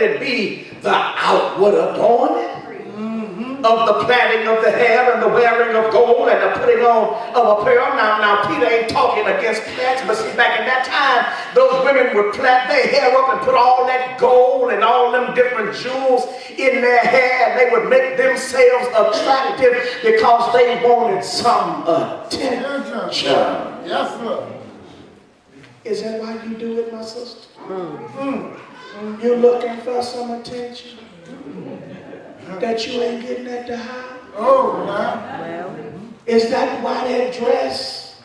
let it be the outward adorning of the plaiting of the hair and the wearing of gold and the putting on of apparel. Now Peter ain't talking against plaits, but see, back in that time, those women would plait their hair up and put all that gold and all them different jewels in their hair, and they would make themselves attractive because they wanted some attention. Yes, sir. Is that why you do it, my sister? You're looking for some attention that you ain't getting at the house? Oh, wow. Is that why that dress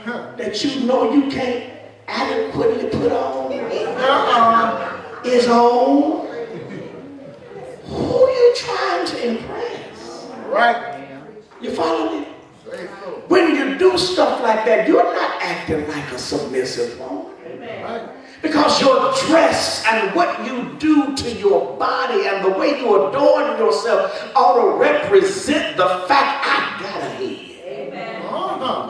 that you know you can't adequately put on is on? Who are you trying to impress? Right. You follow me? When you do stuff like that, you're not acting like a submissive woman. Right. Because your dress and what you do to your body and the way you adorn yourself ought to represent the fact I got a head. Amen.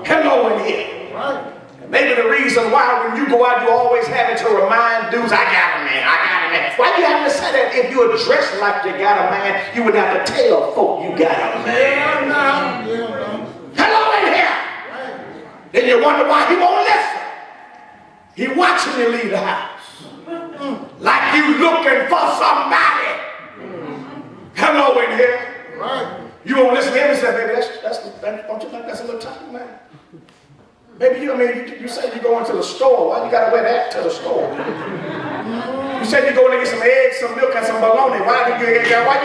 Hello in here. Right. Maybe the reason why when you go out you always having to remind dudes, I got a man, I got a man. Why you having to say that? If you were dressed like you got a man, you would have to tell folk you got a man. Hello in here. Right. Then you wonder why he won't listen. He watching you leave the house. Like you looking for somebody. Hello in here. Right. You won't listen to him and say, baby, don't you think that's a little tight, man? Baby, you say you're going to the store. Why you got to wear that to the store? You said you're going to get some eggs, some milk, and some bologna. Why you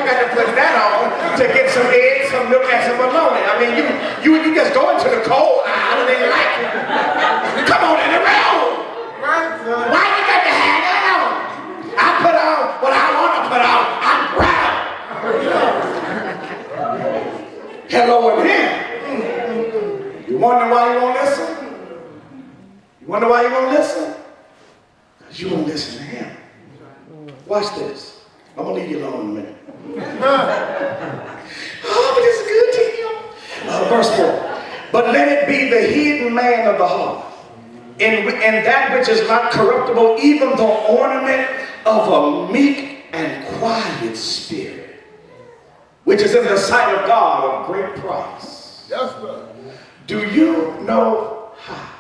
got to put that on to get some eggs, some milk, and some bologna? I mean, you just go into the cold aisle and they like it. Come on in the road. Why you got to have that on? I put on what I want to put on. I'm proud. Hello again. You wonder why you won't listen? You wonder why you won't listen? Because you won't listen to him. Watch this. I'm going to leave you alone in a minute. Oh, but it's good to you. Verse 4. But let it be the hidden man of the heart, and that which is not corruptible, even the ornament of a meek and quiet spirit, which is in the sight of God of great price. Yes, sir. Do you know how?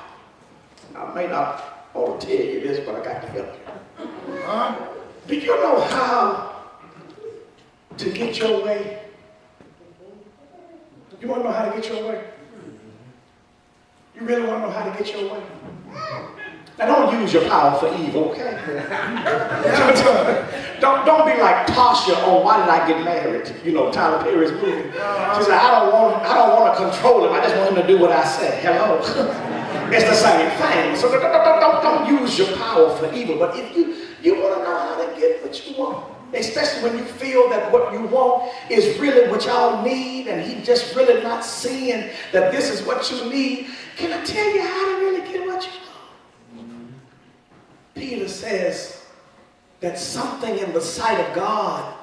I may not ought to tell you this, but I got to help you. Do you know how to get your way? You want to know how to get your way? You really want to know how to get your way? Now don't use your power for evil, okay? Don't be like Tasha on Why Did I Get Married? You know, Tyler Perry's movie. She said, I don't want to control him. I just want him to do what I say. Hello. It's the same thing. So don't use your power for evil. But if you want to know how to get what you want, especially when you feel that what you want is really what y'all need and he just really not seeing that this is what you need, can I tell you how to really get what you want? Peter says that something in the sight of God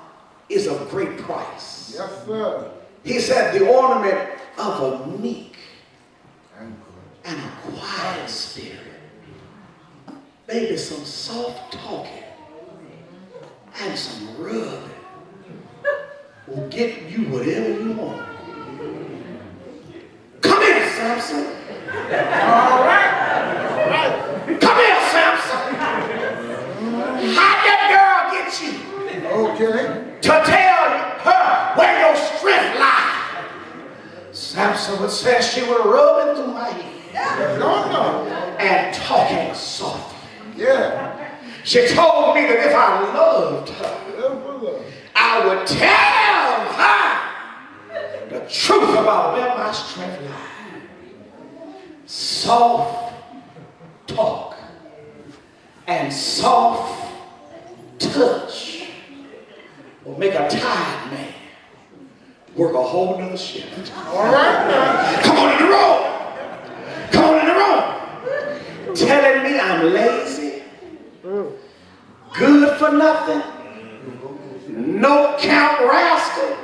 is of great price. Yes, sir. He said the ornament of a meek and a quiet spirit. Maybe some soft talking and some rubbing will get you whatever you want. Come here, Samson. All right. Come here, Samson. How'd that girl get you? Okay. To tell her where your strength lies. Samson would say she was rubbing through my head. No. And talking softly. Yeah. She told me that if I loved her, I would tell her the truth about where my strength lies. Soft talk and soft touch will make a tired man work a whole nother shift. All right. Come on in the room. Come on in the room. Telling me I'm lazy, good for nothing, no count rascal,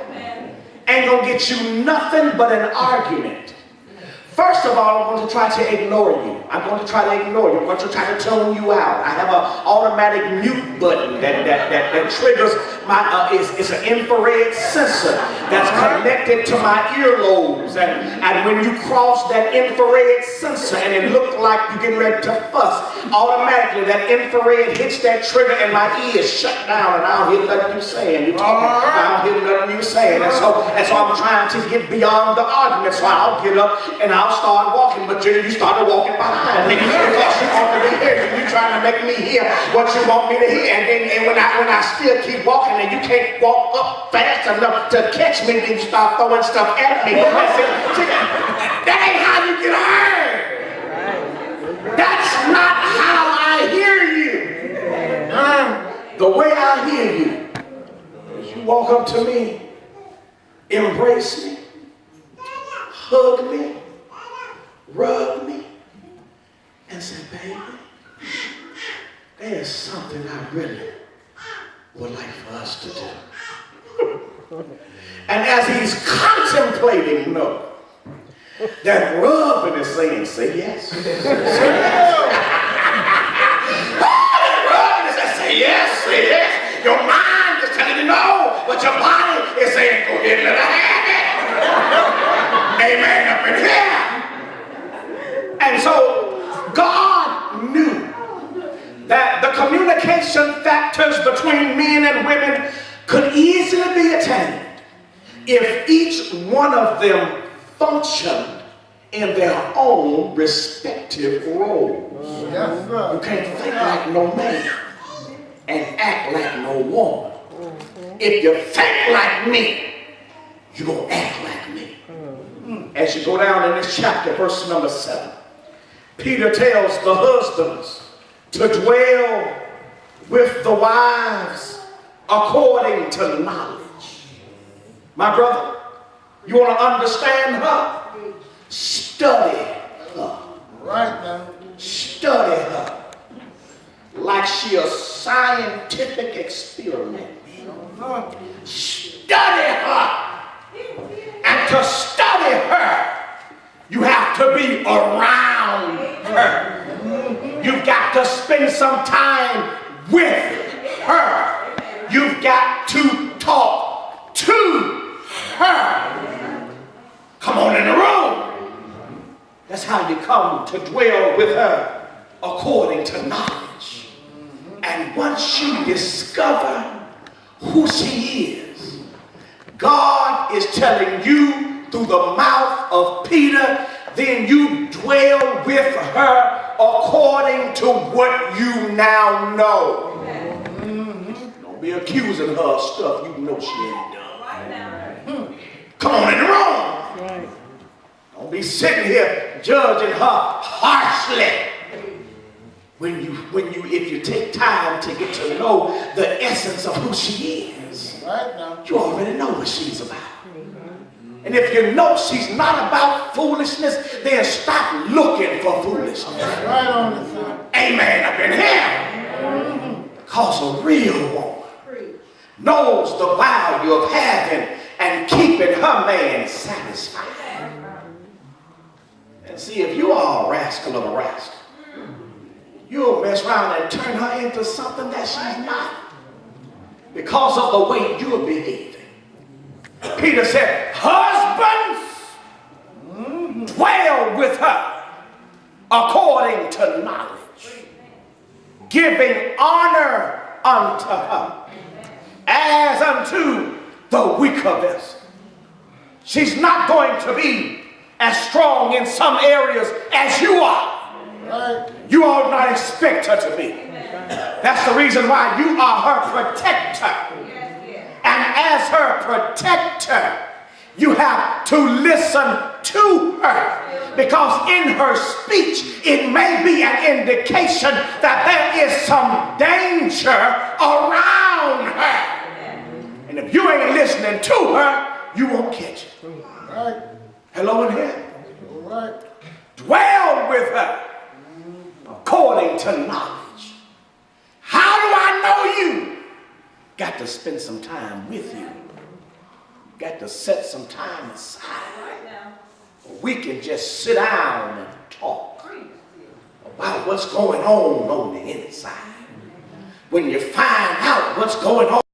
ain't gonna get you nothing but an argument, First of all, I'm going to try to ignore you. I'm going to try to ignore you. I'm going to try to tune you out. I have an automatic mute button that triggers my, it's an infrared sensor that's connected to my earlobes. And when you cross that infrared sensor and it looks like you're getting ready to fuss, automatically that infrared hits that trigger and my ears shut down and I don't hear nothing you're saying. You're talking, I don't hear nothing you're saying. And so I'm trying to get beyond the argument. So I'll get up and I'll start walking, but you started walking behind me because you want to be here. You're trying to make me hear what you want me to hear. And when I still keep walking and you can't walk up fast enough to catch me, then you start throwing stuff at me. That ain't how you get heard. That's not how I hear you. The way I hear you is you walk up to me, embrace me, hug me, rub me, and say, baby, there's something I really would like for us to do. And as he's contemplating, no, that rubbing is saying, say yes. Say yes. That rubbing is saying, say yes, say yes. Your mind is telling you no, but your body is saying, go ahead and let her have it. Amen up in here. And so God knew that the communication factors between men and women could easily be attained if each one of them functioned in their own respective roles. Yes, sir. You can't think like no man and act like no woman. If you think like me, you're going to act like me. As you go down in this chapter, verse number 7, Peter tells the husbands to dwell with the wives according to knowledge. My brother, you want to understand her? Study her. Right now. Study her like she a scientific experiment. Study her. And to study her, you have to be around her. You've got to spend some time with her. You've got to talk to her. Come on in the room. That's how you come to dwell with her according to knowledge. And once you discover who she is, God is telling you through the mouth of Peter, then you dwell with her according to what you now know. Don't be accusing her of stuff you know she ain't done. Come on in the room. Don't be sitting here judging her harshly. If you take time to get to know the essence of who she is, you already know what she's about. And if you know she's not about foolishness, then stop looking for foolishness. Right on the side. Amen up in here. Because a real woman knows the value of having and keeping her man satisfied. And see, if you are a rascal of a rascal, you'll mess around and turn her into something that she's not because of the way you're behaving. Peter said, husbands, dwell with her according to knowledge, giving honor unto her as unto the weaker vessel. She's not going to be as strong in some areas as you are. You ought not expect her to be. That's the reason why you are her protector. And as her protector, you have to listen to her. Because in her speech, it may be an indication that there is some danger around her. And if you ain't listening to her, you won't catch it. Right. Hello in here? All right. Dwell with her according to knowledge. How do I know you? Got to spend some time with you. Got to set some time aside we can just sit down and talk about what's going on the inside. When you find out what's going on